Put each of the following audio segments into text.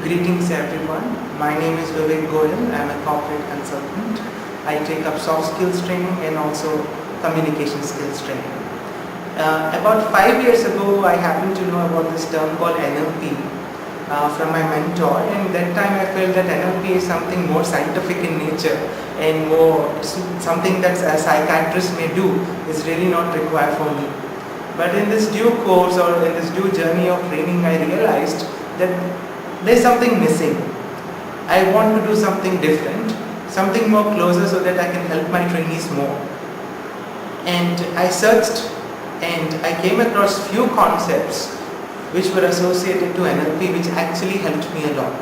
Greetings everyone. My name is Vivek Goyal. I am a corporate consultant. I take up soft skills training and also communication skills training. About 5 years ago, I happened to know about this term called NLP from my mentor, and that time I felt that NLP is something more scientific in nature and more something that a psychiatrist may do is really not required for me. But in this due course or in this due journey of training, I realized that there's something missing. I want to do something different, something more closer so that I can help my trainees more. And I searched and I came across few concepts which were associated to NLP, which actually helped me a lot.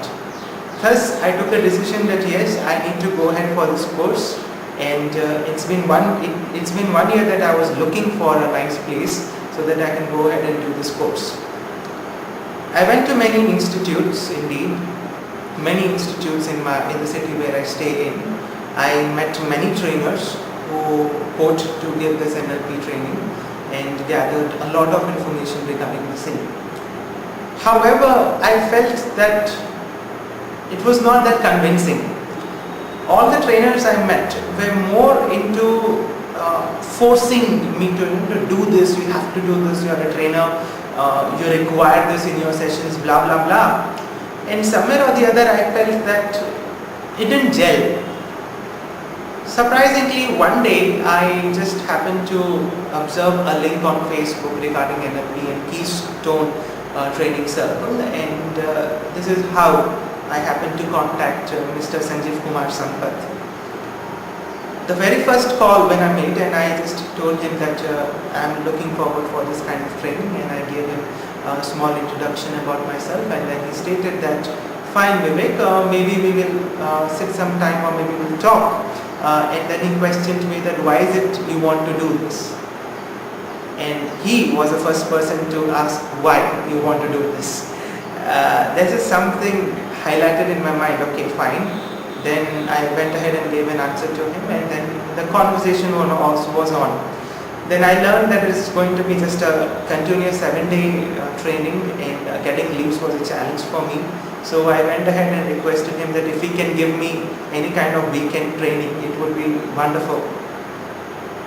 Thus, I took a decision that yes, I need to go ahead for this course, and it's been 1 year that I was looking for a nice place so that I can go ahead and do this course. I went to many institutes, indeed, many institutes in the city where I stay in. I met many trainers who quote to give this NLP training and gathered a lot of information regarding the same. However, I felt that it was not that convincing. All the trainers I met were more into forcing me to do this, you have to do this, you are a trainer, you require this in your sessions, blah blah blah. And somewhere or the other I felt that it didn't gel. Surprisingly, one day I just happened to observe a link on Facebook regarding NLP and Keystone Training Circle, and this is how I happened to contact Mr. Sanjeev Kumar Sampath. The very first call when I made, and I just told him that I am looking forward for this kind of training, and I gave him a small introduction about myself, and then he stated that fine Vivek, maybe we will sit some time or maybe we will talk, and then he questioned me that why is it you want to do this, and he was the first person to ask why you want to do this. This is something highlighted in my mind. Okay, fine. Then I went ahead and gave an answer to him, and then the conversation was on. Then I learned that it's going to be just a continuous 7-day training, and getting leaves was a challenge for me. So I went ahead and requested him that if he can give me any kind of weekend training, it would be wonderful.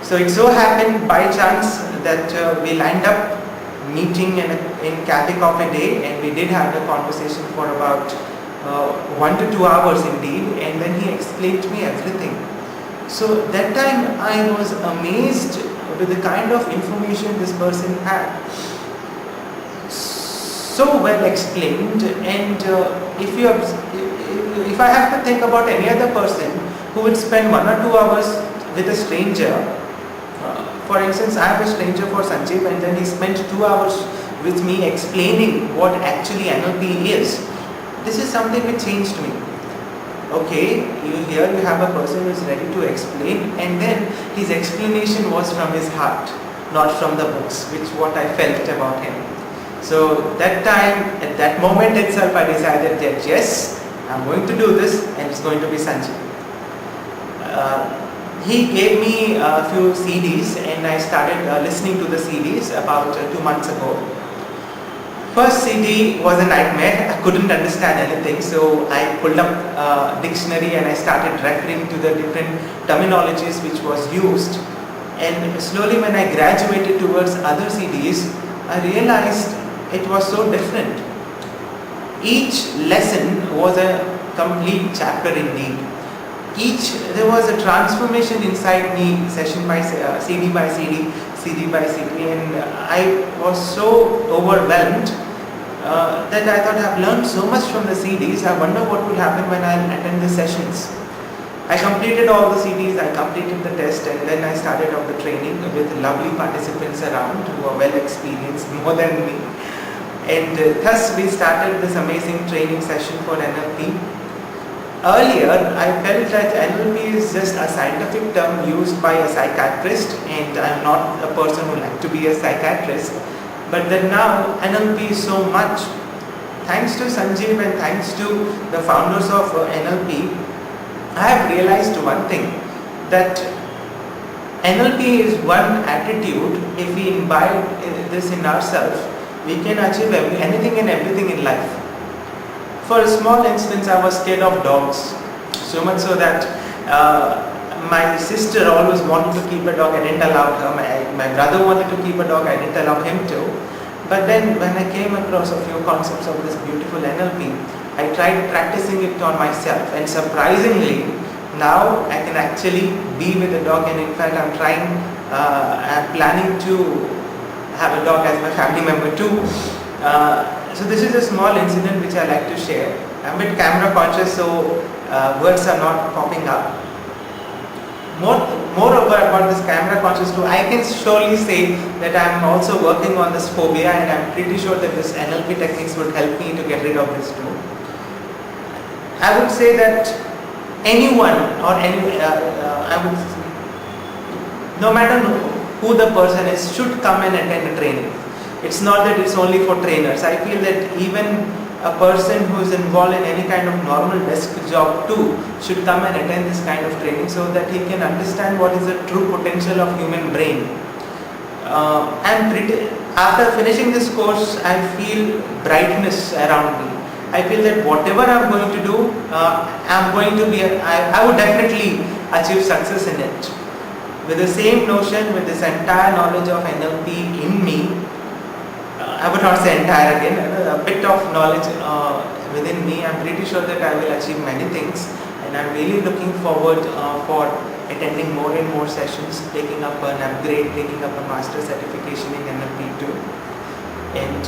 So it so happened by chance that we lined up meeting in Cafe Coffee Day, and we did have the conversation for about 1 to 2 hours indeed, and then he explained to me everything. So that time I was amazed with the kind of information this person had. So well explained, and if I have to think about any other person who would spend 1 or 2 hours with a stranger, for instance, I am a stranger for Sanjeev, and then he spent 2 hours with me explaining what actually NLP is. This is something which changed me. Okay, you have a person who is ready to explain, and then his explanation was from his heart, not from the books, which what I felt about him. So that time, at that moment itself, I decided that yes, I'm going to do this, and it's going to be Sanjeev. He gave me a few CDs, and I started listening to the CDs about 2 months ago. First CD was a nightmare. I couldn't understand anything, so I pulled up a dictionary and I started referring to the different terminologies which was used. And slowly when I graduated towards other CDs, I realized it was so different. Each lesson was a complete chapter indeed. There was a transformation inside me, session by CD by CD, CD by CD, and I was so overwhelmed that I thought I've learned so much from the CDs. I wonder what will happen when I attend the sessions. I completed all the CDs, I completed the test, and then I started off the training with lovely participants around who are well experienced, more than me. And thus we started this amazing training session for NLP. Earlier, I felt that NLP is just a scientific term used by a psychiatrist, and I am not a person who like to be a psychiatrist. But then now, NLP is so much. Thanks to Sanjeev and thanks to the founders of NLP, I have realized one thing, that NLP is one attitude. If we imbibe this in ourselves, we can achieve anything and everything in life. For a small instance, I was scared of dogs, so much so that my sister always wanted to keep a dog. I didn't allow her. My brother wanted to keep a dog. I didn't allow him to. But then when I came across a few concepts of this beautiful NLP, I tried practicing it on myself, and surprisingly, now I can actually be with a dog, and in fact I'm planning to have a dog as my family member too. So this is a small incident which I like to share. I'm a bit camera conscious, so words are not popping up. Moreover, about this camera conscious too, I can surely say that I'm also working on this phobia, and I'm pretty sure that this NLP techniques would help me to get rid of this too. I would say that anyone or no matter who the person is, should come and attend a training. It's not that it's only for trainers. I feel that even a person who is involved in any kind of normal desk job too should come and attend this kind of training, so that he can understand what is the true potential of human brain. After finishing this course, I feel brightness around me. I feel that whatever I'm going to do, I would definitely achieve success in it. With the same notion, with this entire knowledge of NLP in me, I would not say entire again, a bit of knowledge within me, I'm pretty sure that I will achieve many things, and I'm really looking forward for attending more and more sessions, taking up an upgrade, taking up a master certification in NLP too. And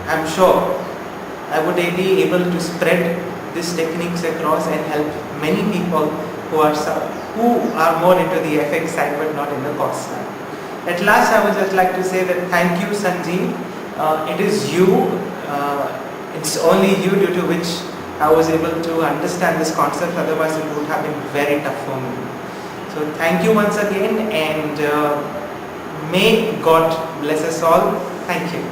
I'm sure I would be able to spread these techniques across and help many people who are more into the FX side but not in the cost side. At last, I would just like to say that thank you, Sanjeev. It is you, it's only you due to which I was able to understand this concept, otherwise it would have been very tough for me. So thank you once again, and may God bless us all. Thank you.